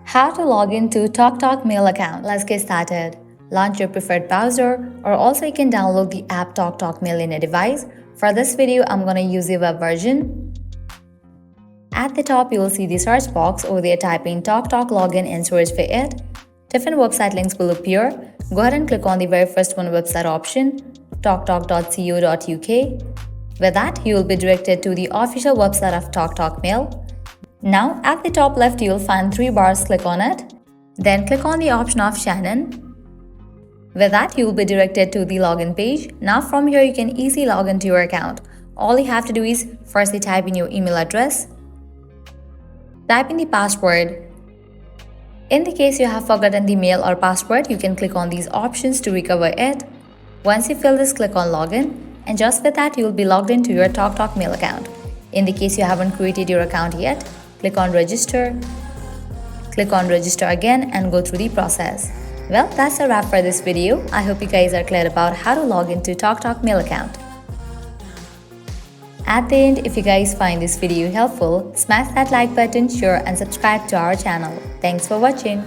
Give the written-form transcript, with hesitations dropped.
How to log into TalkTalk Mail account. Let's get started. Launch your preferred browser, or also you can download the app TalkTalk Mail in a device. For this video, I'm going to use the web version. At the top, you will see the search box. Over there, type in TalkTalk login and search for it. Different website links will appear. Go ahead and click on the very first one website option, talktalk.co.uk. With that, you will be directed to the official website of TalkTalk Mail. Now, at the top left, you will find 3 bars. Click on it. Then click on the option of Shannon. With that, you will be directed to the login page. Now from here, you can easily log into your account. All you have to do is firstly type in your email address. Type in the password. In the case you have forgotten the mail or password, you can click on these options to recover it. Once you fill this, click on login. And just with that, you will be logged into your TalkTalk Mail account. In the case you haven't created your account yet, click on register. Click on register again and go through the process. Well, that's a wrap for this video. I hope you guys are clear about how to log into TalkTalk Mail account. At the end, if you guys find this video helpful, smash that like button, share and subscribe to our channel. Thanks for watching.